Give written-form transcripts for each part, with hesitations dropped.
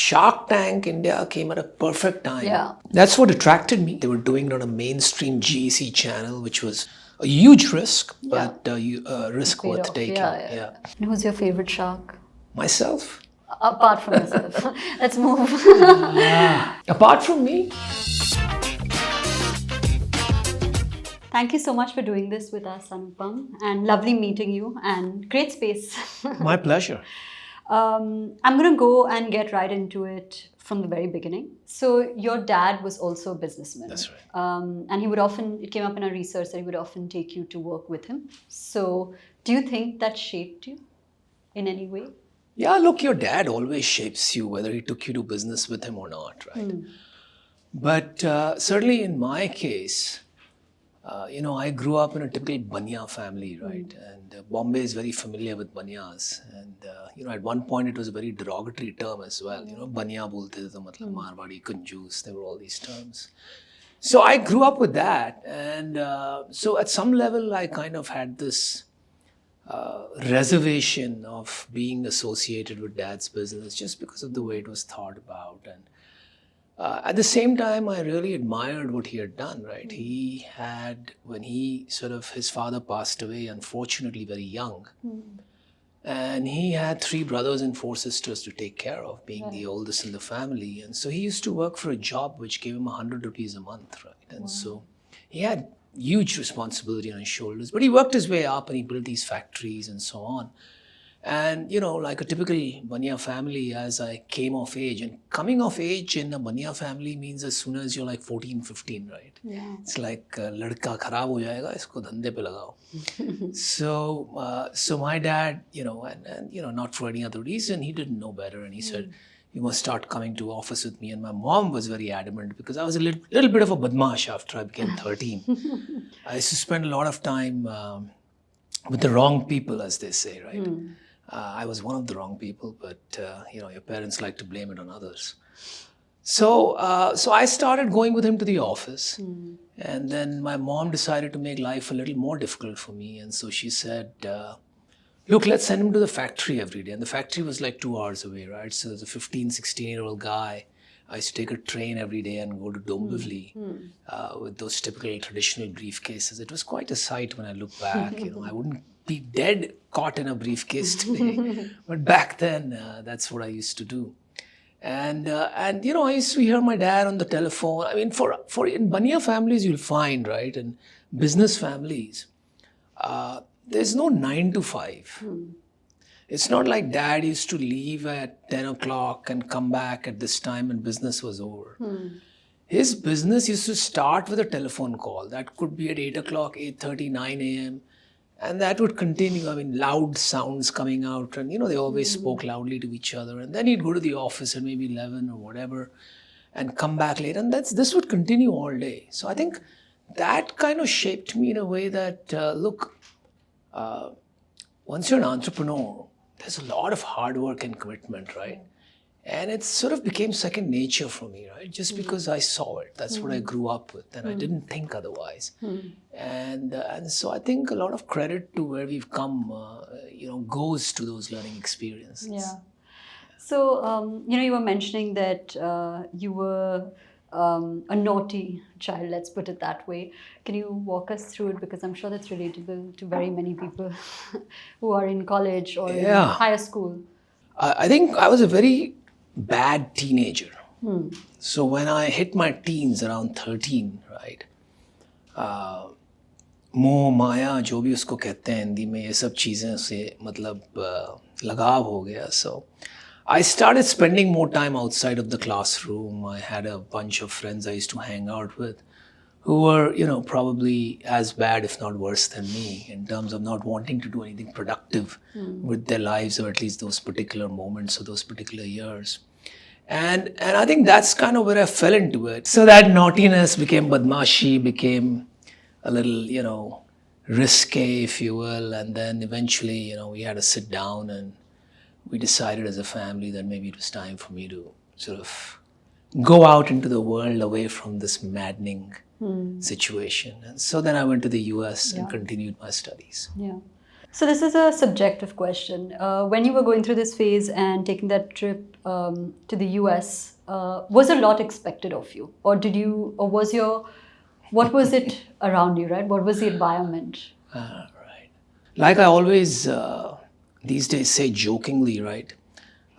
Shark Tank India came at a perfect time. Yeah. That's what attracted me. They were doing it on a mainstream GEC channel, which was a huge risk, but risk Paid worth off. taking. Yeah. And who's your favorite shark? Myself. Apart from yourself. Let's move. Apart from me, Thank you so much for doing this with us, Anupam. And lovely meeting you and great space. my pleasure. I'm going to go and get right into it from the very beginning. So, your dad was also a businessman. That's right. And he would often, it came up in our research that he would often take you to work with him. So, do you think that shaped you in any way? Yeah, look, your dad always shapes you, whether he took you to business with him or not, right? But certainly in my case, I grew up in a typical Baniya family, right? And Bombay is very familiar with Baniyas. And, at one point it was a very derogatory term as well. Baniya bolte the matlab Marwadi, Kunjus, there were all these terms. So I grew up with that. And so at some level I kind of had this reservation of being associated with dad's business just because of the way it was thought about. And at the same time, I really admired what he had done, right? He had, when his father passed away, unfortunately very young, and he had 3 brothers and 4 sisters to take care of, being the oldest in the family. And so he used to work for a job which gave him 100 rupees a month, right? And so he had huge responsibility on his shoulders, but he worked his way up and he built these factories and so on. And, like a typical Baniya family, as I came of age, and coming of age in a Baniya family means as soon as you're like 14, 15, right? Yeah. It's like, ladka kharab ho jayega, isko dhande pe lagao. So my dad, and not for any other reason, he didn't know better. And he said, you must start coming to office with me. And my mom was very adamant because I was a little bit of a badmash after I became 13. I used to spend a lot of time with the wrong people, as they say, right? I was one of the wrong people, but your parents like to blame it on others. So I started going with him to the office, and then my mom decided to make life a little more difficult for me, and so she said, look, let's send him to the factory every day. And the factory was like 2 hours away, right? So as a 15, 16-year-old guy, I used to take a train every day and go to Dombivli with those typical traditional briefcases. It was quite a sight when I look back. I wouldn't be dead caught in a briefcase today, but back then that's what I used to do. And I used to hear my dad on the telephone. I mean, for in Baniya families you'll find, right, and business families, there's no 9 to 5. It's not like dad used to leave at 10 o'clock and come back at this time and business was over. His business used to start with a telephone call. That could be at 8 o'clock, 8:30, 9 a.m. And that would continue. I mean, loud sounds coming out. And, they always spoke loudly to each other. And then he'd go to the office at maybe 11 or whatever and come back late. And this would continue all day. So I think that kind of shaped me in a way that, once you're an entrepreneur, there's a lot of hard work and commitment, right? And it sort of became second nature for me, right? Just because I saw it. That's what I grew up with, and I didn't think otherwise. And so I think a lot of credit to where we've come, goes to those learning experiences. Yeah. So, you were mentioning that you were a naughty child, let's put it that way. Can you walk us through it? Because I'm sure that's relatable to very many people who are in college or in higher school. I think I was a very bad teenager. So when I hit my teens around 13, right, मोह माया जो भी उसको कहते हैं हिंदी में, ये सब चीज़ें से मतलब लगाव हो गया. So I started spending more time outside of the classroom. I had a bunch of friends I used to hang out with who were, probably as bad, if not worse than me, in terms of not wanting to do anything productive with their lives, or at least those particular moments or those particular years. And I think that's kind of where I fell into it. So that naughtiness became badmashi, became a little, risque, if you will. And then eventually, we had to sit down and we decided as a family that maybe it was time for me to sort of go out into the world away from this maddening situation. And so then I went to the US and continued my studies. Yeah. So this is a subjective question. When you were going through this phase and taking that trip to the US, was a lot expected of you, or what was it around you, right? What was the environment? Right. Like I always these days say jokingly, right?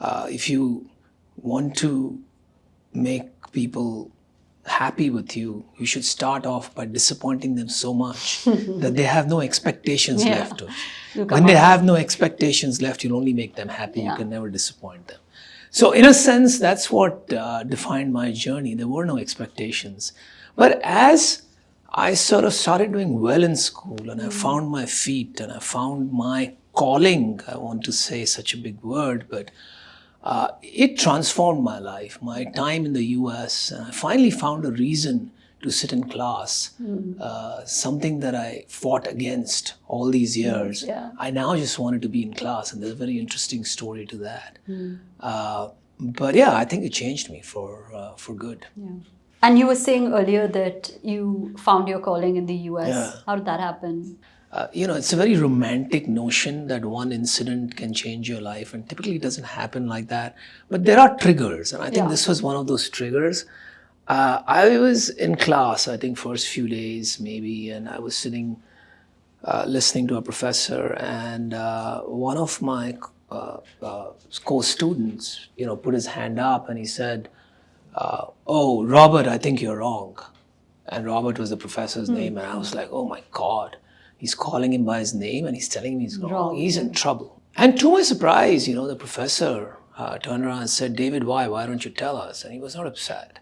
If you want to make people happy with you, you should start off by disappointing them so much that they have no expectations Yeah. left. You come When they out. have no expectations left, you'll only make them happy. Yeah. You can never disappoint them. So in a sense, that's what defined my journey. There were no expectations. But as I sort of started doing well in school and I found my feet and I found my calling, I want to say such a big word, but it transformed my life, my time in the US. And I finally found a reason to sit in class, something that I fought against all these years. Yeah. I now just wanted to be in class, and there's a very interesting story to that. But yeah, I think it changed me for good. Yeah. And you were saying earlier that you found your calling in the US. Yeah. How did that happen? It's a very romantic notion that one incident can change your life, and typically it doesn't happen like that. But there are triggers, and I think Yeah. this was one of those triggers. I was in class, I think first few days maybe, and I was sitting listening to a professor, and one of my co-students, put his hand up and he said, "Oh, Robert, I think you're wrong." And Robert was the professor's name, and I was like, "Oh my God, he's calling him by his name and he's telling me he's wrong. He's in trouble." And to my surprise, the professor turned around and said, "David, why? Why don't you tell us?" And he was not upset.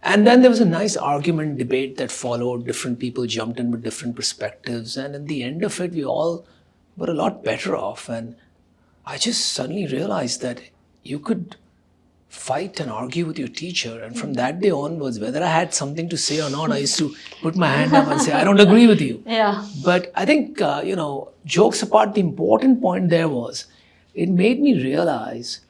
And then there was a nice argument, debate that followed. Different people jumped in with different perspectives. And in the end of it, we all were a lot better off. And I just suddenly realized that you could fight and argue with your teacher. And from that day onwards, whether I had something to say or not, I used to put my hand up and say, "I don't agree with you." Yeah. But I think, jokes apart, the important point there was it made me realize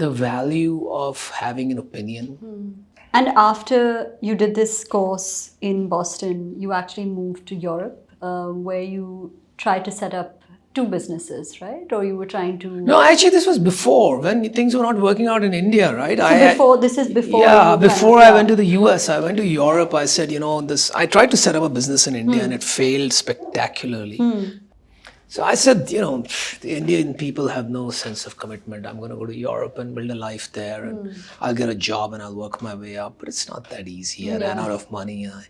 the value of having an opinion. And after you did this course in Boston, you actually moved to Europe, where you tried to set up two businesses, right? Or you were trying to... No, actually, this was before, when things were not working out in India, right? This is before... Yeah, you before I went to the US, I went to Europe. I said, I tried to set up a business in India and it failed spectacularly. So I said, the Indian people have no sense of commitment. I'm going to go to Europe and build a life there, and I'll get a job and I'll work my way up. But it's not that easy. I ran out of money. And I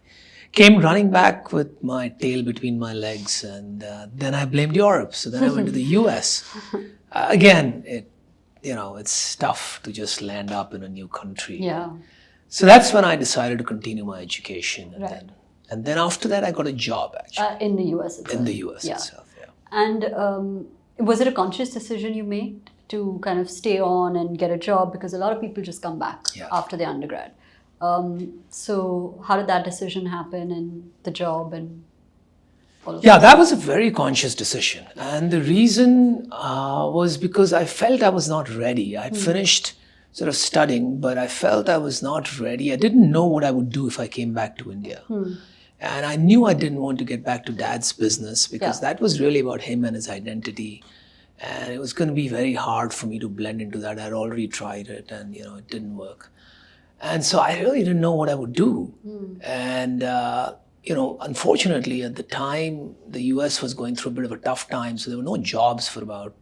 came running back with my tail between my legs, and then I blamed Europe. So then I went to the US. Again, it's tough to just land up in a new country. Yeah. So that's when I decided to continue my education. And then after that, I got a job, actually. In the US itself. In the US itself. And was it a conscious decision you made to kind of stay on and get a job? Because a lot of people just come back after their undergrad. So how did that decision happen, and the job and all of that? Yeah, that was a very conscious decision. And the reason was because I felt I was not ready. I'd finished sort of studying, but I felt I was not ready. I didn't know what I would do if I came back to India. And I knew I didn't want to get back to Dad's business because that was really about him and his identity. And it was going to be very hard for me to blend into that. I'd already tried it and, it didn't work. And so I really didn't know what I would do. And, unfortunately at the time, the US was going through a bit of a tough time. So there were no jobs for about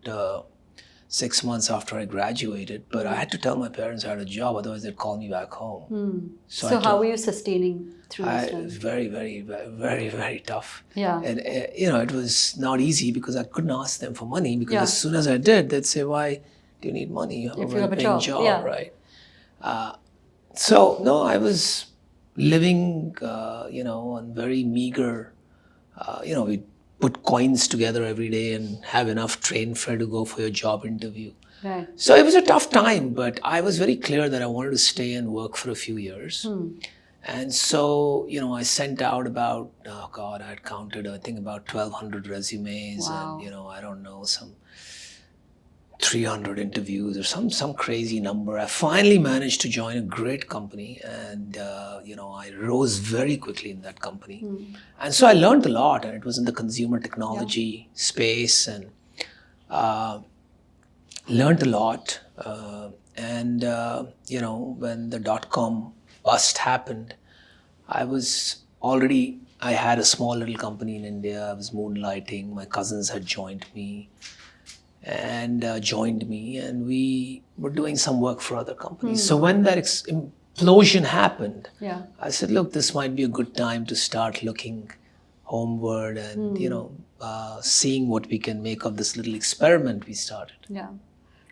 6 months after I graduated, but I had to tell my parents I had a job, otherwise they'd call me back home. So how were you sustaining through this time? It was very, very, very, very tough. Yeah. And, it was not easy because I couldn't ask them for money because as soon as I did, they'd say, "Why do you need money? You have a well-paying job, right?" So, no, I was living, on very meager, we put coins together every day and have enough train fare to go for your job interview. Right. So it was a tough time, but I was very clear that I wanted to stay and work for a few years. And so, I sent out about, I had counted, I think about 1,200 resumes. Wow. And, I don't know, some 300 interviews or some crazy number. I finally managed to join a great company, and I rose very quickly in that company. And so I learned a lot, and it was in the consumer technology space, and learned a lot. When the dot-com bust happened, I had a small little company in India. I was moonlighting. My cousins had joined me, and we were doing some work for other companies. So when that implosion happened, I said, look, this might be a good time to start looking homeward and, seeing what we can make of this little experiment we started. Yeah.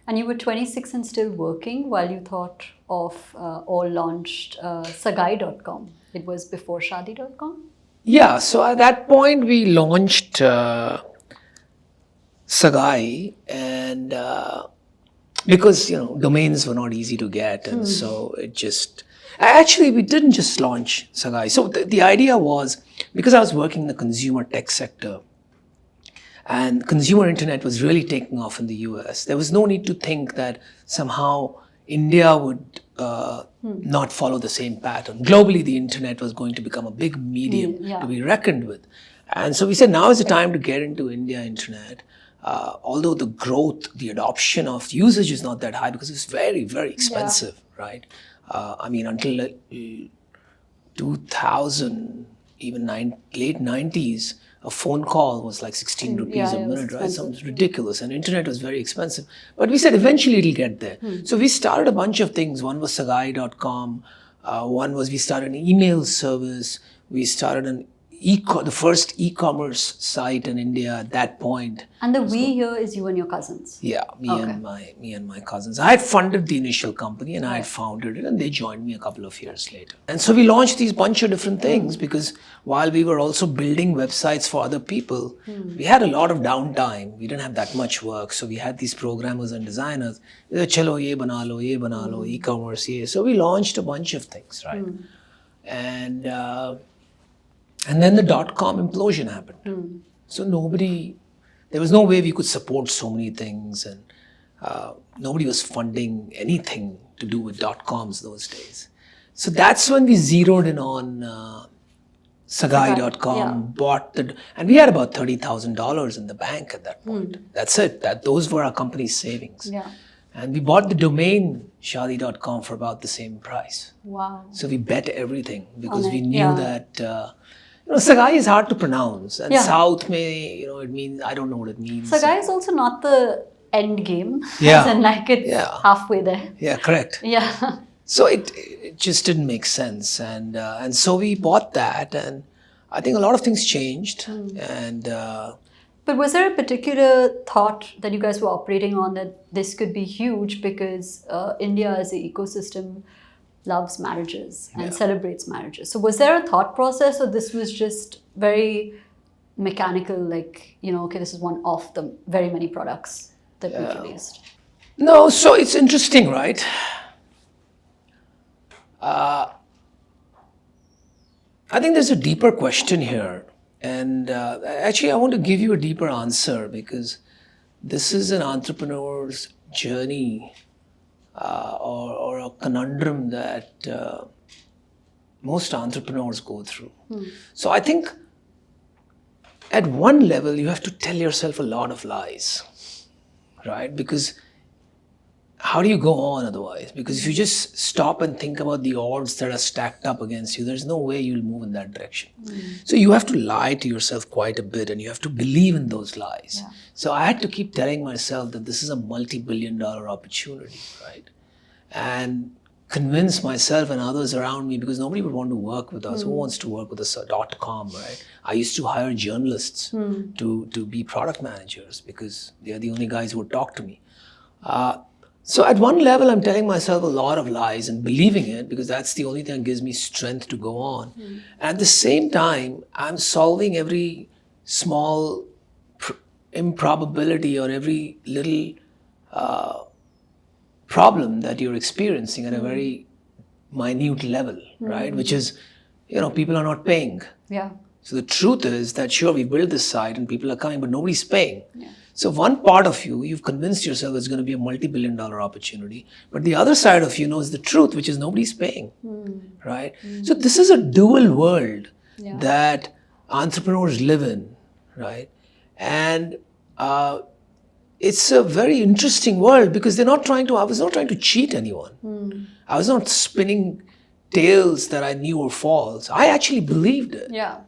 And you were 26 and still working while you thought of or launched sagai.com. It was before shadi.com? Yeah, so at that point we launched Sagai, and because domains were not easy to get, and so we didn't just launch Sagai. So the idea was, because I was working in the consumer tech sector, and consumer internet was really taking off in the US, there was no need to think that somehow India would not follow the same pattern. Globally, the internet was going to become a big medium to be reckoned with. And so we said, now is the time to get into India internet. Although the growth, the adoption of usage is not that high because it's very, very expensive, right? Until 2000, even late 90s, a phone call was like 16 rupees a minute, right? Something ridiculous. And internet was very expensive. But we said eventually it'll get there. So we started a bunch of things. One was sagai.com. One was we started an email service. We started the first e-commerce site in India at that point. And the we here is you and your cousins? Yeah, me and my cousins. I had funded the initial company, and I had founded it, and they joined me a couple of years later. And so we launched these bunch of different things because while we were also building websites for other people, we had a lot of downtime. We didn't have that much work. So we had these programmers and designers. They said, chalo, ye bana lo, e-commerce, ye. So we launched a bunch of things, right? And then the dot-com implosion happened. So there was no way we could support so many things, and nobody was funding anything to do with dot-coms those days. So that's when we zeroed in on sagai.com, and we had about $30,000 in the bank at that point. That's it. Those were our company's savings. Yeah. And we bought the domain shadi.com for about the same price. Wow. So we bet everything because we knew that... Sagai is hard to pronounce, and South it means, I don't know what it means. Sagai is also not the end game, Yeah. as in it's halfway there. Yeah, correct. Yeah. So it just didn't make sense, and so we bought that, and I think a lot of things changed, and. But was there a particular thought that you guys were operating on that this could be huge because India as an ecosystem loves marriages and celebrates marriages? So was there a thought process, or this was just very mechanical, like, okay, this is one of the very many products that we released? No, so it's interesting, right? I think there's a deeper question here. And actually, I want to give you a deeper answer because this is an entrepreneur's journey or a conundrum that most entrepreneurs go through. So I think at one level, you have to tell yourself a lot of lies, right? Because how do you go on otherwise? Because if you just stop and think about the odds that are stacked up against you, there's no way you'll move in that direction. So you have to lie to yourself quite a bit, and you have to believe in those lies. Yeah. So I had to keep telling myself that this is a multi-billion-dollar opportunity, right? And convince myself and others around me, because nobody would want to work with us. Who wants to work with us at .com, right? I used to hire journalists to be product managers because they're the only guys who would talk to me. So at one level, I'm telling myself a lot of lies and believing it because that's the only thing that gives me strength to go on. At the same time, I'm solving every small improbability or every little problem that you're experiencing at a very minute level, right? Which is, people are not paying. Yeah. So the truth is that, sure, we built this site and people are coming, but nobody's paying. Yeah. So one part of you, you've convinced yourself it's going to be a multi-billion-dollar opportunity, but the other side of you knows the truth, which is nobody's paying, right? So this is a dual world that entrepreneurs live in, right? And it's a very interesting world because I was not trying to cheat anyone. I was not spinning tales that I knew were false. I actually believed it. Yeah.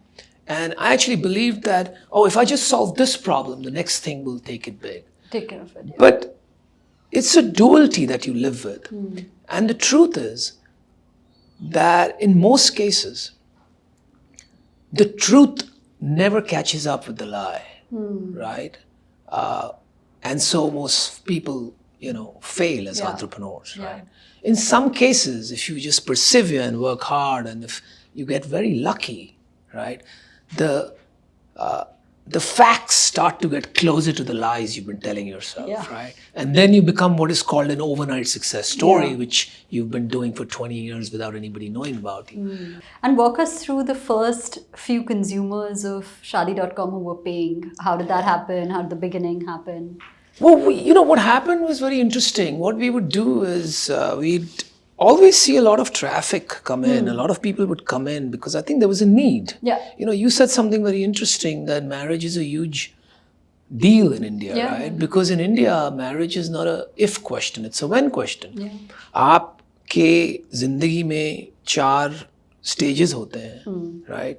And I actually believed that, if I just solve this problem, the next thing will take it big. Take care of it. Yeah. But it's a duality that you live with. And the truth is that in most cases, the truth never catches up with the lie, right? And so most people, fail as entrepreneurs, right? In some cases, if you just persevere and work hard, and if you get very lucky, right, the facts start to get closer to the lies you've been telling yourself, right? And then you become what is called an overnight success story, which you've been doing for 20 years without anybody knowing about you. And walk us through the first few consumers of Shaadi.com who were paying. How did that happen? How did the beginning happen? Well, what happened was very interesting. What we would do is we'd always see a lot of traffic come in. A lot of people would come in because I think there was a need. Yeah. You said something very interesting, that marriage is a huge deal in India, right? Because in India, marriage is not a if question, it's a when question. आपके जिंदगी में 4 stages होते हैं, right?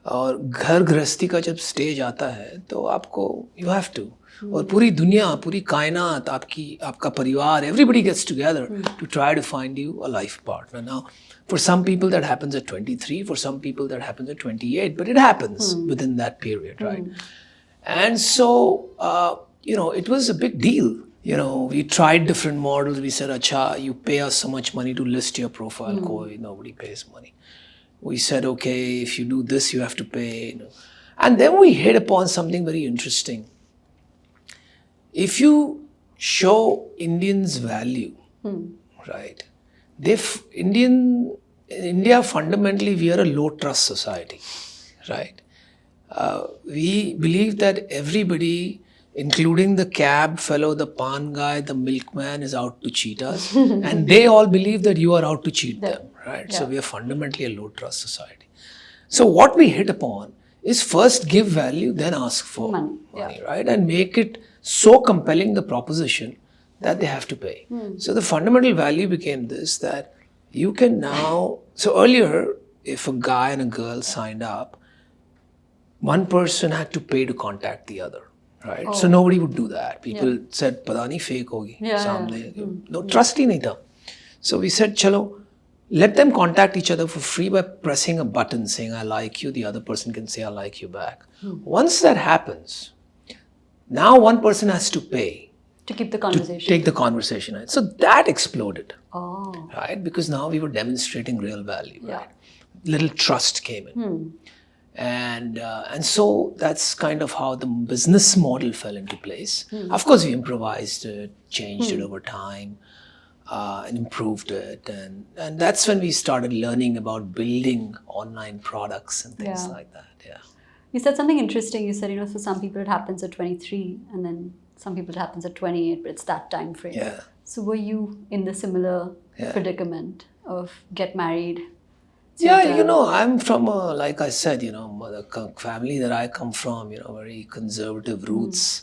और घर गृहस्थी का जब स्टेज आता है तो आपको you have to. और पूरी दुनिया, पूरी कायनात, आपका परिवार, everybody gets together to try to find you a life partner. Now, for some people that happens at 23, for some people that happens at 28, but it happens within that period, right? And so, it was a big deal. We tried different models. We said, "Acha, you pay us so much money to list your profile. Nobody pays money." We said, "Okay, if you do this, you have to pay." And then we hit upon something very interesting. If you show Indians value, right? In India, fundamentally, we are a low trust society, right? We believe that everybody, including the cab fellow, the pan guy, the milkman, is out to cheat us. And they all believe that you are out to cheat them, right? So we are fundamentally a low trust society. So what we hit upon is first give value, then ask for money, right? And make it so compelling, the proposition, that they have to pay. So the fundamental value became this, that you can now, so earlier, if a guy and a girl signed up, one person had to pay to contact the other, right? So nobody would do that. People said, "Pata nahi, fake hogi." No, trust hi nahi tha. So we said, "Chalo, let them contact each other for free by pressing a button saying, 'I like you.' The other person can say, 'I like you' back." Once that happens, now one person has to pay to keep the conversation. To take the conversation, right? So that exploded, right? Because now we were demonstrating real value, right? Little trust came in. And so that's kind of how the business model fell into place. Of course, we improvised it, changed it over time, and improved it. And that's when we started learning about building online products and things like that. You said something interesting. You said, for some people it happens at 23, and then some people it happens at 28, but it's that time frame. So were you in the similar predicament of get married? I'm from like I said, the family that I come from, very conservative roots.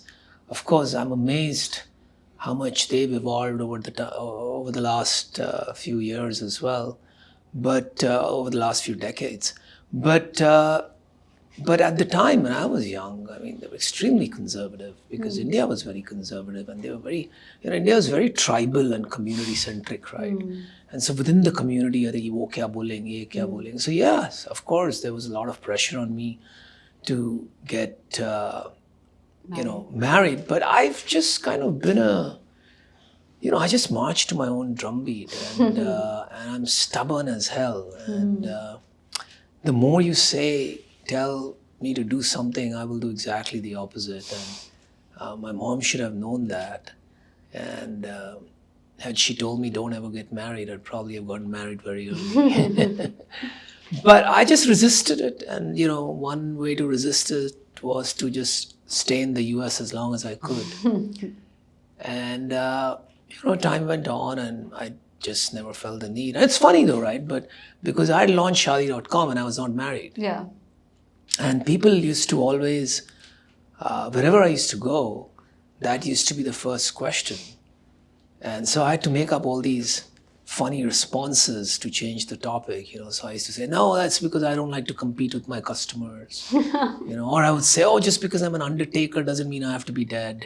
Of course, I'm amazed how much they've evolved over the last few years as well, but over the last few decades. But at the time when I was young, they were extremely conservative because India was very conservative, and they were very, India was very tribal and community-centric, right? And so within the community, wo kya bolenge, ye kya bolenge. So yes, of course, there was a lot of pressure on me to get, married. But I've just kind of been I just march to my own drumbeat, and I'm stubborn as hell. And the more you tell me to do something, I will do exactly the opposite. And my mom should have known that. And had she told me don't ever get married, I'd probably have gotten married very early. But I just resisted it. And, one way to resist it was to just stay in the US as long as I could. And, time went on and I just never felt the need. And it's funny though, right? But because I had launched Shadi.com and I was not married. Yeah. And people used to always, wherever I used to go, that used to be the first question. And so I had to make up all these funny responses to change the topic, So I used to say, no, that's because I don't like to compete with my customers, Or I would say, oh, just because I'm an undertaker doesn't mean I have to be dead,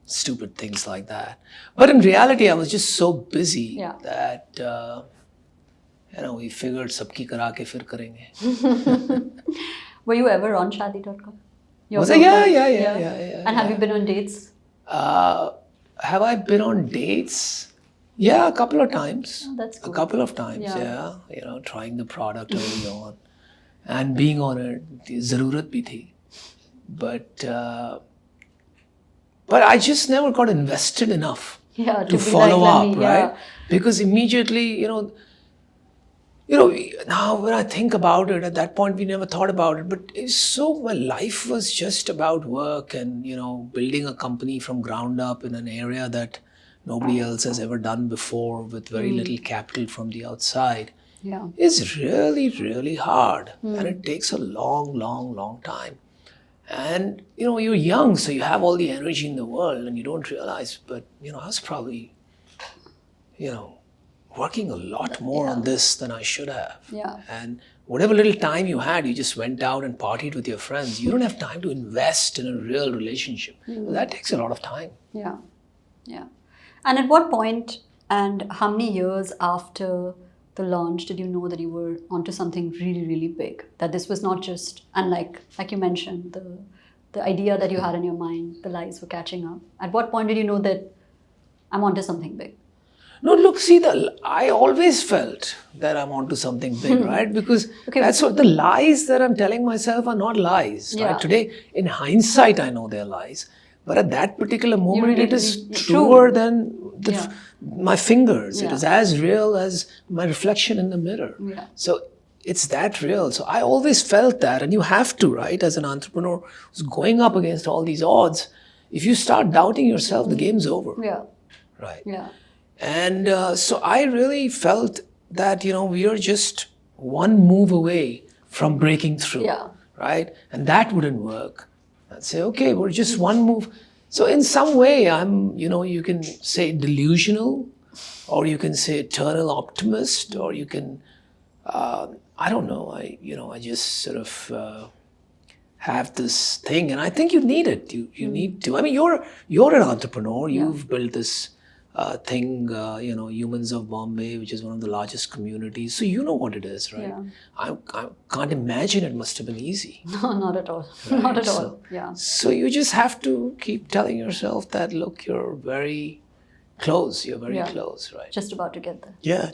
stupid things like that. But in reality, I was just so busy that, we figured sabki kara ke fir karenge. Were you ever on Shadi.com? Was I? Yeah. And have you been on dates? Have I been on dates? Yeah, a couple of times. Oh, that's cool. A couple of times, yeah. Trying the product early on. And being on it, zarurat bhi thi. But I just never got invested enough to follow up, right? Because immediately, now when I think about it, at that point we never thought about it, but my life was just about work and, building a company from ground up in an area that nobody else has ever done before with very little capital from the outside. Yeah. Is really, really hard. And it takes a long, long, long time. And, you're young, so you have all the energy in the world and you don't realize, but, I was probably, working a lot more on this than I should have. Yeah. And whatever little time you had, you just went out and partied with your friends. You don't have time to invest in a real relationship. That takes a lot of time. Yeah. Yeah. And at what point and how many years after the launch did you know that you were onto something really, really big? That this was not just, and like you mentioned, the idea that you had in your mind, the lies were catching up. At what point did you know that I'm onto something big? No, look, see, I always felt that I'm onto something big, right? Because that's what the lies that I'm telling myself are not lies, right? Today, in hindsight, I know they're lies. But at that particular moment, it is truer than my fingers. It is as real as my reflection in the mirror. Yeah. So it's that real. So I always felt that. And you have to, right? As an entrepreneur who's going up against all these odds, if you start doubting yourself, the game's over. Yeah. Right. Yeah. And so I really felt that, we are just one move away from breaking through. Yeah. Right? And that wouldn't work. I'd say, okay, we're just one move. So in some way, I'm, you can say delusional, or you can say eternal optimist, or you can, I don't know, I just sort of have this thing, and I think you need it. You need to. I mean, you're an entrepreneur. You've built this thing, Humans of Bombay, which is one of the largest communities. So you know what it is, right? Yeah. I can't imagine it must have been easy. No, not at all. Right? Not at all. Yeah. So you just have to keep telling yourself that, look, you're very close. You're very close, right? Just about to get there. Yeah,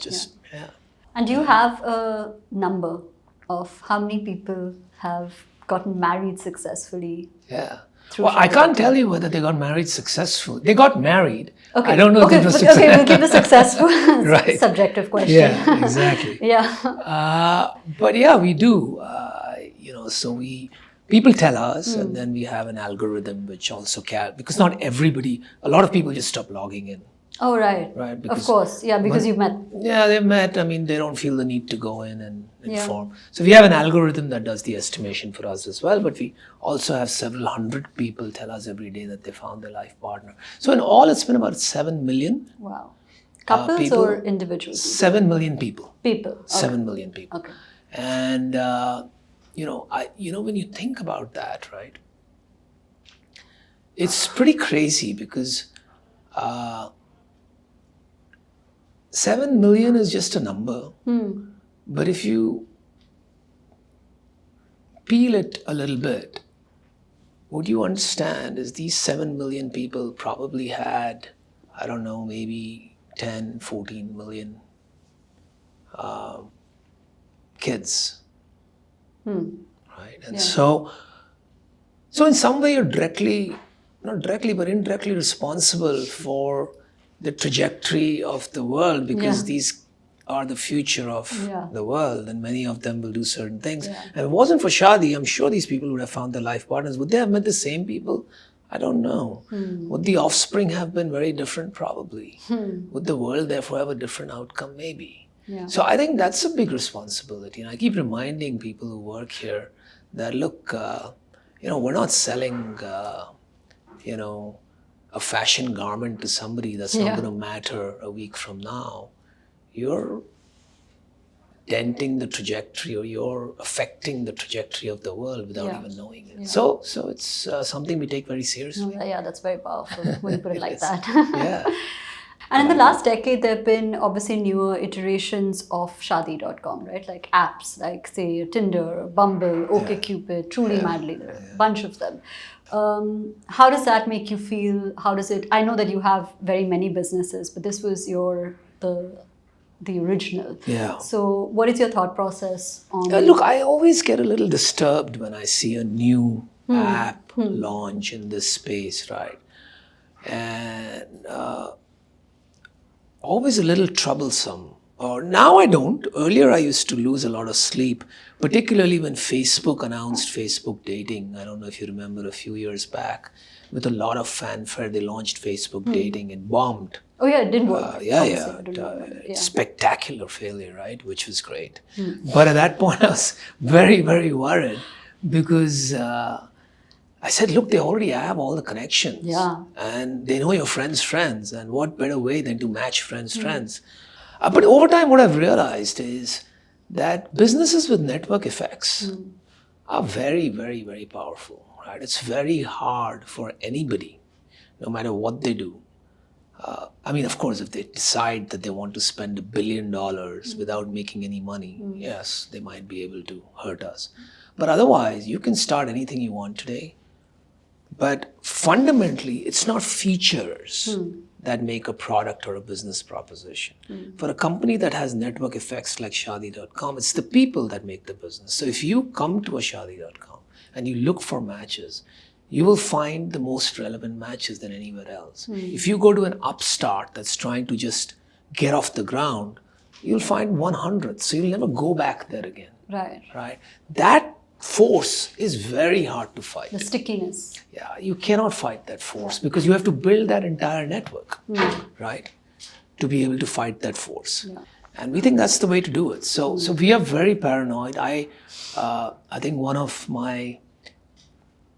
yeah. And do you have a number of how many people have gotten married successfully? Yeah. Well, I can't tell you whether they got married successfully. They got married. Okay. I don't know if it was successful. Okay, we'll keep the successful right. subjective question. Yeah, exactly. Yeah. But yeah, we do. So people tell us, and then we have an algorithm which also because not everybody, a lot of people just stop logging in. Oh, right. Right. Because, of course. Yeah, because you've met. Yeah, they've met. I mean, they don't feel the need to go in and inform. So we have an algorithm that does the estimation for us as well. But we also have several hundred people tell us every day that they found their life partner. So in all, it's been about 7 million. Wow. Couples people, or individuals? 7 million people. People. Okay. 7 million people. Okay. And, when you think about that, right, it's pretty crazy because 7 million is just a number. But if you peel it a little bit, what you understand is these 7 million people probably had, I don't know, maybe 10, 14 million kids. Right? And so in some way you're not directly, but indirectly responsible for the trajectory of the world because these are the future of Yeah. the world, and many of them will do certain things. Yeah. And if it wasn't for Shadi, I'm sure these people would have found their life partners. Would they have met the same people? I don't know. Would the offspring have been very different? Probably. Would the world therefore have a different outcome? Maybe. Yeah. So I think that's a big responsibility. And I keep reminding people who work here that, look, we're not selling, a fashion garment to somebody that's not going to matter a week from now. You're denting the trajectory, or you're affecting the trajectory of the world without even knowing it. So it's something we take very seriously. Yeah, that's very powerful when you put it like that. Yeah. And in the last decade, there have been obviously newer iterations of Shadi.com, right? Like apps, like say Tinder, Bumble, OkCupid, Truly Madly, there are a bunch of them. How does that make you feel? How does it? I know that you have very many businesses, but this was the original. Yeah. So, what is your thought process on? Look, I always get a little disturbed when I see a new app launch in this space, right? And always a little troublesome. Or now I don't. Earlier I used to lose a lot of sleep, particularly when Facebook announced Facebook dating. I don't know if you remember a few years back. With a lot of fanfare, they launched Facebook dating. It bombed. Oh yeah, it didn't work. Spectacular failure, right? Which was great. But at that point, I was very, very worried because I said, look, they already have all the connections. Yeah. And they know your friends' friends. And what better way than to match friends' friends? But over time, what I've realized is that businesses with network effects are very, very, very powerful. Right? It's very hard for anybody, no matter what they do. Of course, if they decide that they want to spend $1 billion without making any money, yes, they might be able to hurt us. But otherwise, you can start anything you want today. But fundamentally, it's not features that make a product or a business proposition. For a company that has network effects like Shadi.com, it's the people that make the business. So if you come to a Shadi.com and you look for matches, you will find the most relevant matches than anywhere else. If you go to an upstart that's trying to just get off the ground, you'll find 100. So you'll never go back there again. Right? That force is very hard to fight. The stickiness. Yeah, you cannot fight that force because you have to build that entire network, right? To be able to fight that force. Yeah. And we think that's the way to do it. So we are very paranoid. I think one of my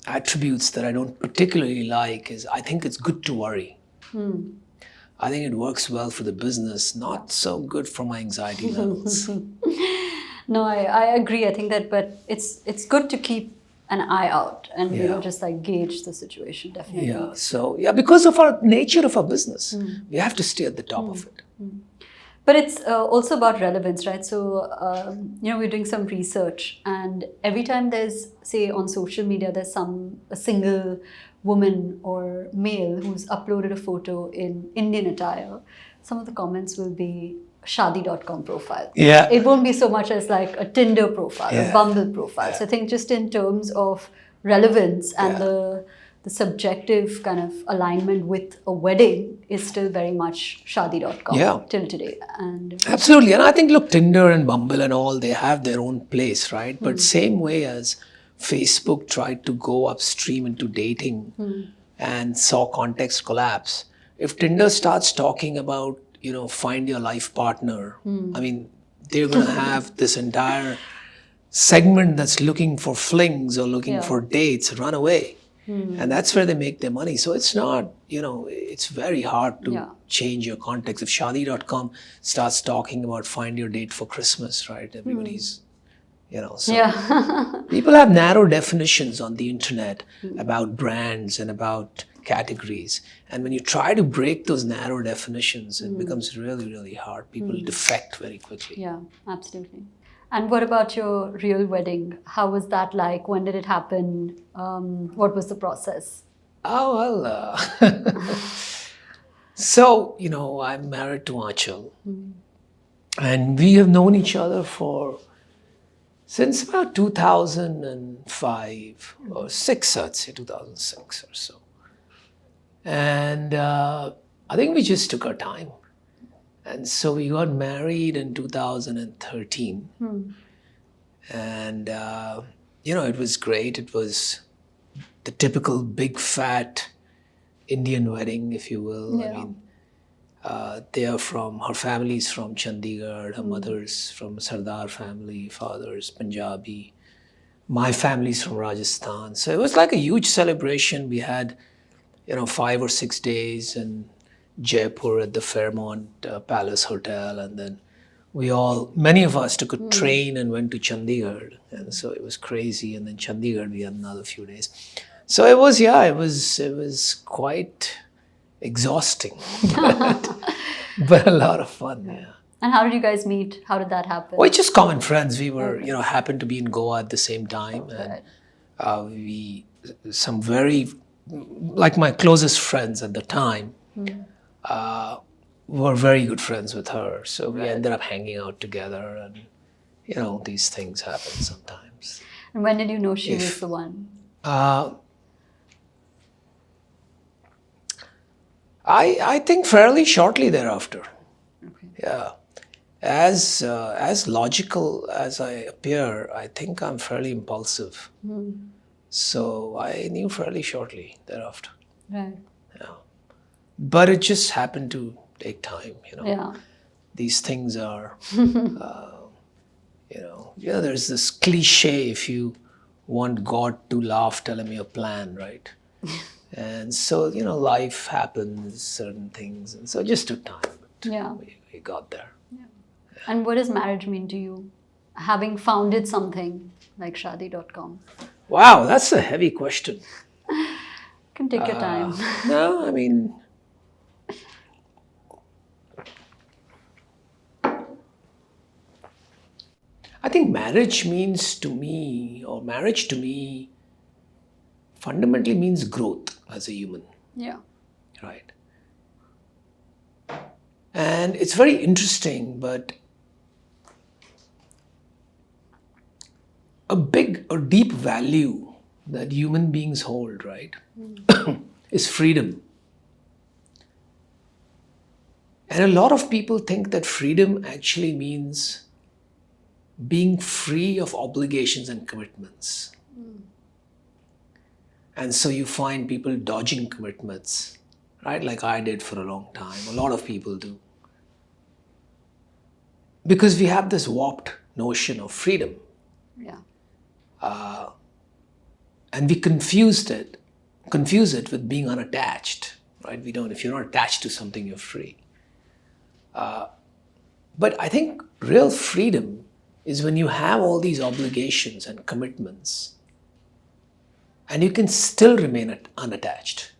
attributes that I don't particularly like is I think it's good to worry. I think it works well for the business, not so good for my anxiety levels. No, I agree. I think that, but it's good to keep an eye out and just like gauge the situation, definitely. Yeah. So because of our nature of our business, we have to stay at the top of it. But it's also about relevance, right? So we're doing some research, and every time there's, say, on social media, there's a single woman or male who's uploaded a photo in Indian attire, some of the comments will be Shadi.com profile. Yeah. It won't be so much as like a Tinder profile, a Bumble profile. So I think just in terms of relevance and the subjective kind of alignment with a wedding is still very much Shadi.com till today. And absolutely. And I think, look, Tinder and Bumble and all, they have their own place, right? But same way as Facebook tried to go upstream into dating and saw context collapse, if Tinder starts talking about find your life partner. They're going to have this entire segment that's looking for flings or looking for dates, run away. And that's where they make their money. So it's not, it's very hard to change your context. If Shadi.com starts talking about find your date for Christmas, right? Everybody's, people have narrow definitions on the internet about brands and about categories. And when you try to break those narrow definitions, it becomes really, really hard. People defect very quickly. Yeah, absolutely. And what about your real wedding? How was that like? When did it happen? What was the process? Oh, well, so, I'm married to Aanchal. And we have known each other since about 2005 or 6, I'd say 2006 or so. And I think we just took our time. And so we got married in 2013. And, it was great. It was the typical big fat Indian wedding, if you will. Yeah. I mean, her family's from Chandigarh, her mother's from Sardar family, father's Punjabi. My family's from Rajasthan. So it was like a huge celebration. We had, 5 or 6 days in Jaipur at the Fairmont Palace Hotel. And then many of us took a train and went to Chandigarh. And so it was crazy. And then Chandigarh, we had another few days. So it was quite exhausting, but a lot of fun. Yeah. And how did you guys meet? How did that happen? Well, just common friends. We were, happened to be in Goa at the same time, and some very, like my closest friends at the time, were very good friends with her. So we ended up hanging out together, and these things happen sometimes. And when did you know she was the one? I think fairly shortly thereafter. Okay. Yeah. As logical as I appear, I think I'm fairly impulsive. So I knew fairly shortly thereafter. Right. Yeah. But it just happened to take time, Yeah. These things are, there's this cliche, if you want God to laugh, tell him your plan, right? And so, life happens, certain things. And so it just took time. But we got there. Yeah. And what does marriage mean to you? Having founded something like Shadi.com. Wow, that's a heavy question. You can take your time. No, I mean, I think marriage to me fundamentally means growth as a human. Yeah. Right. And it's very interesting, but a big or deep value that human beings hold, right, is freedom. And a lot of people think that freedom actually means being free of obligations and commitments. And so you find people dodging commitments, right? Like I did for a long time. A lot of people do. Because we have this warped notion of freedom. Yeah. And we confuse it with being unattached, right? If you're not attached to something, you're free. But I think real freedom is when you have all these obligations and commitments, and you can still remain unattached,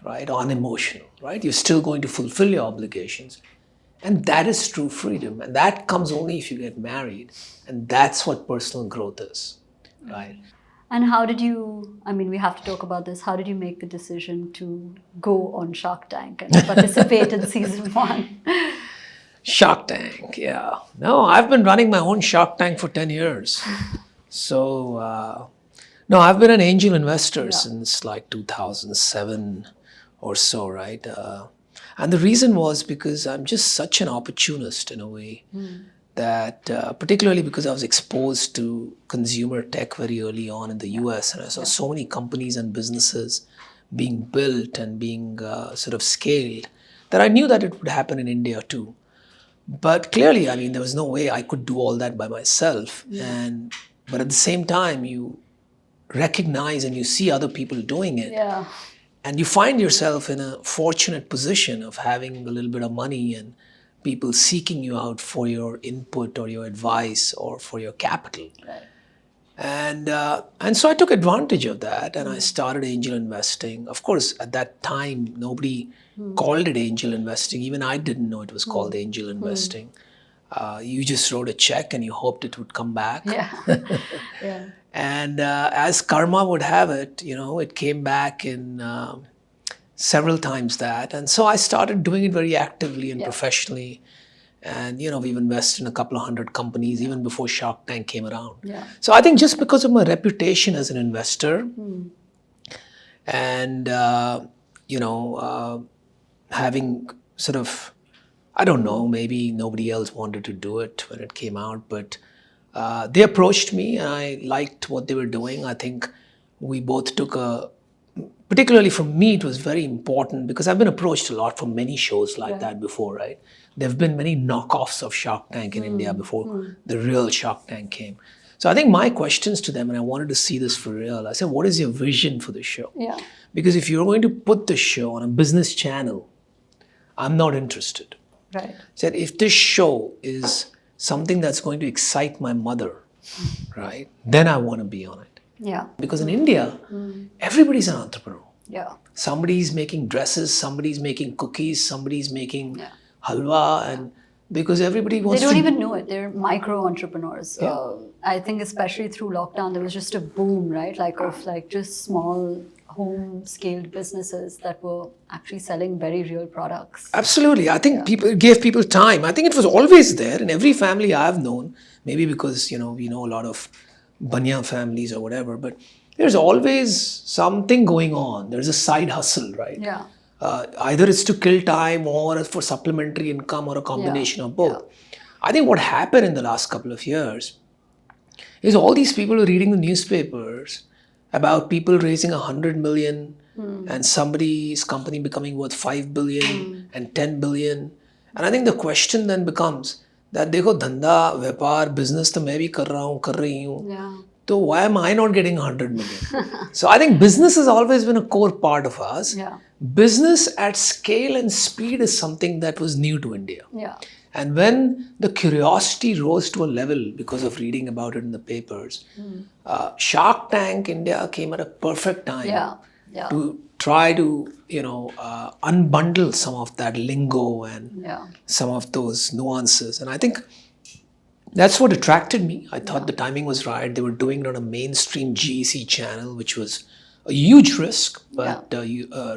right? Or unemotional, right? You're still going to fulfill your obligations. And that is true freedom. And that comes only if you get married. And that's what personal growth is, right? And we have to talk about this. How did you make the decision to go on Shark Tank and participate in season 1? Shark Tank, yeah. No, I've been running my own Shark Tank for 10 years. So, no, I've been an angel investor since like 2007 or so, right? And the reason was because I'm just such an opportunist in a way that, particularly because I was exposed to consumer tech very early on in the US, and I saw so many companies and businesses being built and being sort of scaled, that I knew that it would happen in India too. But clearly, there was no way I could do all that by myself. But at the same time, you recognize and you see other people doing it. Yeah. And you find yourself in a fortunate position of having a little bit of money and people seeking you out for your input or your advice or for your capital. Right. And so I took advantage of that and I started angel investing. Of course, at that time, nobody called it angel investing. Even I didn't know it was called angel investing. You just wrote a check and you hoped it would come back. Yeah. Yeah. And as karma would have it, it came back in several times that. And so I started doing it very actively and professionally. And, we've invested in a couple of hundred companies even before Shark Tank came around. Yeah. So I think just because of my reputation as an investor having I don't know, maybe nobody else wanted to do it when it came out, but they approached me and I liked what they were doing. I think we both took particularly for me, it was very important because I've been approached a lot for many shows like that before, right? There have been many knockoffs of Shark Tank in India before the real Shark Tank came. So I think my questions to them, and I wanted to see this for real, I said, what is your vision for the show? Yeah. Because if you're going to put the show on a business channel, I'm not interested. Right. Said, if this show is something that's going to excite my mother, right, then I want to be on it. Yeah. Because in India, everybody's an entrepreneur. Yeah. Somebody's making dresses, somebody's making cookies, somebody's making halwa, and because everybody wants They don't to... even know it. They're micro entrepreneurs. I think especially through lockdown, there was just a boom, right? Of just small home scaled businesses that were actually selling very real products. Absolutely. I think it gave people time. I think it was always there in every family I've known, maybe because, we know a lot of Baniya families or whatever, but there's always something going on. There's a side hustle, right? Yeah. Either it's to kill time or for supplementary income or a combination of both. I think what happened in the last couple of years is all these people were reading the newspapers about people raising 100 million and somebody's company becoming worth 5 billion and 10 billion. And I think the question then becomes that देखो धंधा व्यापार business तो मैं भी कर रहा हूँ कर रही हूँ so why am I not getting 100 million? So I think business has always been a core part of us. Yeah. Business at scale and speed is something that was new to India. Yeah. And when the curiosity rose to a level because of reading about it in the papers, Shark Tank India came at a perfect time to try to, unbundle some of that lingo and some of those nuances. And I think that's what attracted me. I thought the timing was right. They were doing it on a mainstream GEC channel, which was a huge risk, but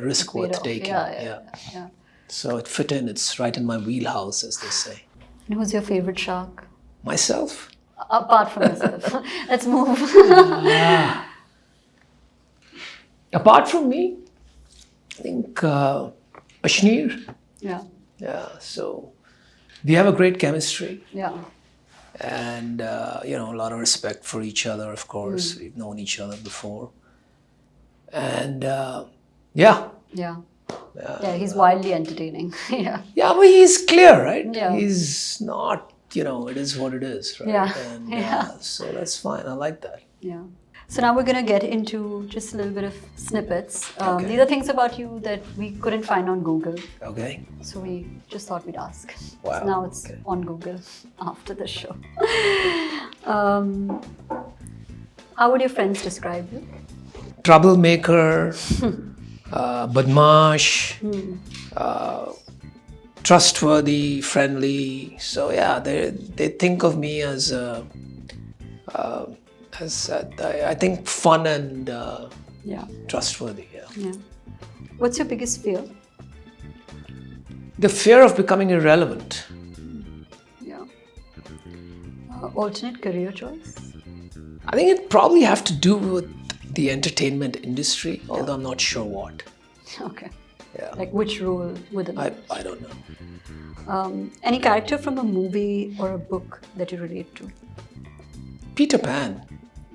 risk worth taking. Yeah. So it fit in. It's right in my wheelhouse, as they say. And who's your favorite shark? Myself. Apart from myself. Let's move. Apart from me, I think Ashneer. Yeah. Yeah. So we have a great chemistry. Yeah. And, a lot of respect for each other, of course. We've known each other before. And, Yeah, he's wildly entertaining. Yeah, but he's clear, right? Yeah. He's not, it is what it is, right? Yeah. And, so that's fine. I like that. Yeah. So now we're going to get into just a little bit of snippets. Okay. These are things about you that we couldn't find on Google. Okay. So we just thought we'd ask. Wow. So now it's on Google after the show. How would your friends describe you? Troublemaker, badmash, trustworthy, friendly. So yeah, they think of me as I think fun and trustworthy. Yeah. What's your biggest fear? The fear of becoming irrelevant. Yeah. Alternate career choice? I think it probably have to do with the entertainment industry, although I'm not sure what. Okay. Yeah. Like which role within it? I don't know. Any character from a movie or a book that you relate to? Peter Pan.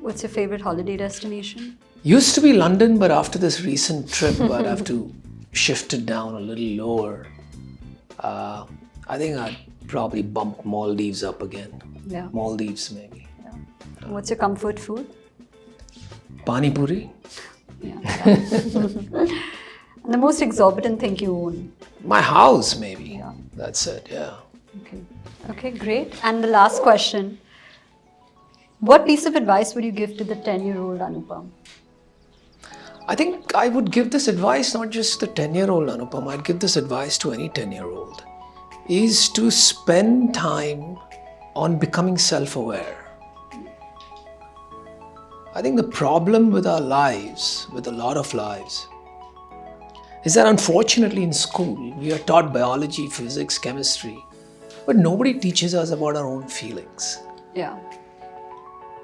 What's your favorite holiday destination? Used to be London, but after this recent trip, I'd have to shift it down a little lower. I think I'd probably bump Maldives up again. Yeah. Maldives, maybe. Yeah. What's your comfort food? Pani puri. Yeah. And the most exorbitant thing you own? My house, maybe. Yeah. That's it, yeah. Okay, great. And the last question. What piece of advice would you give to the 10-year-old Anupam? I think I would give this advice not just the 10-year-old Anupam, I'd give this advice to any 10-year-old, is to spend time on becoming self-aware. I think the problem with our lives, with a lot of lives, is that unfortunately in school, we are taught biology, physics, chemistry, but nobody teaches us about our own feelings. Yeah.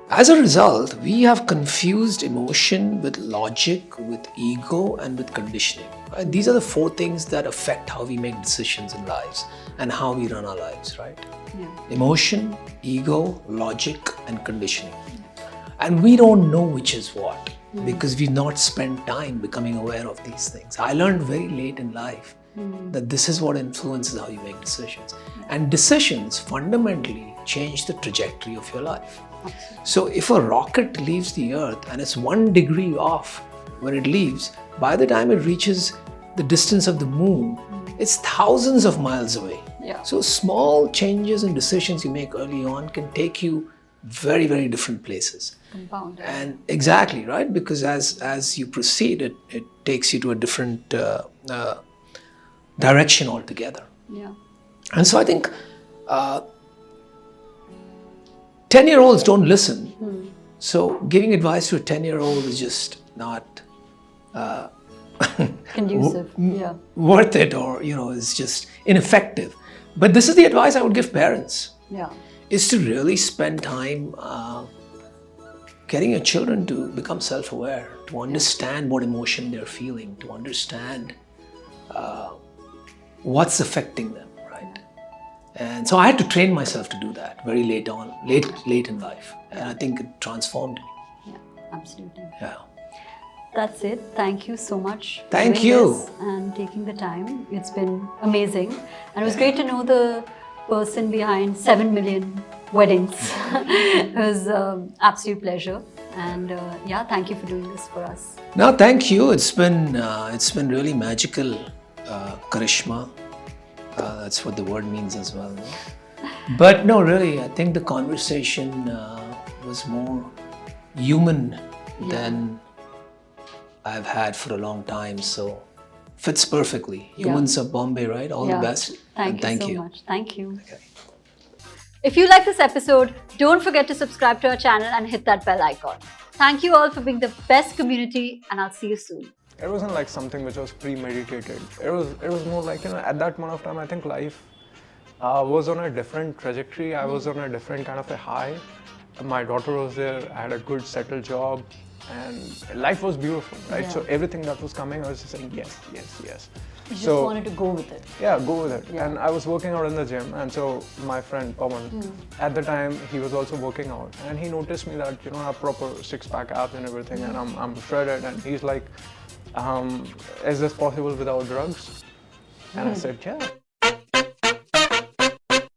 As a result, we have confused emotion with logic, with ego, and with conditioning. Right? These are the 4 things that affect how we make decisions in lives and how we run our lives, right? Yeah. Emotion, ego, logic, and conditioning. And we don't know which is what because we've not spent time becoming aware of these things. I learned very late in life that this is what influences how you make decisions. And decisions fundamentally change the trajectory of your life. So if a rocket leaves the earth and it's 1 degree off when it leaves, by the time it reaches the distance of the moon, it's thousands of miles away. Yeah. So small changes and decisions you make early on can take you very, very different places. Compounded. And exactly, right? Because as you proceed, it takes you to a different direction altogether. Yeah. And so I think 10-year-olds don't listen. So giving advice to a 10-year-old is just not Conducive. Yeah. worth it, or is just ineffective. But this is the advice I would give parents, Yeah. is to really spend time getting your children to become self-aware, to understand what emotion they're feeling, to understand what's affecting them, right? And so I had to train myself to do that very late in life. And I think it transformed me. Yeah. Absolutely. Yeah. That's it. Thank you so much for Thank doing you. this and taking the time. It's been amazing. And it was great to know the person behind 7 million weddings. It was absolute pleasure. And thank you for doing this for us. No, thank you. It's been really magical, Karishma. That's what the word means as well. No? But no, really, I think the conversation was more human than I've had for a long time. So fits perfectly. Humans of Bombay, right? All the best. Thank you so much. Thank you. Okay. If you like this episode, don't forget to subscribe to our channel and hit that bell icon. Thank you all for being the best community, and I'll see you soon. It wasn't like something which was premeditated. It was more like, at that point of time, I think life was on a different trajectory. I was on a different kind of a high. My daughter was there. I had a good settled job, and life was beautiful, right? Yeah. So everything that was coming, I was just saying yes, yes, yes. You just wanted to go with it. Yeah, go with it. Yeah. And I was working out in the gym, and so my friend Pawan, at the time, he was also working out, and he noticed me that I have proper 6-pack abs and everything, and I'm shredded, and he's like, is this possible without drugs? And I said, yeah.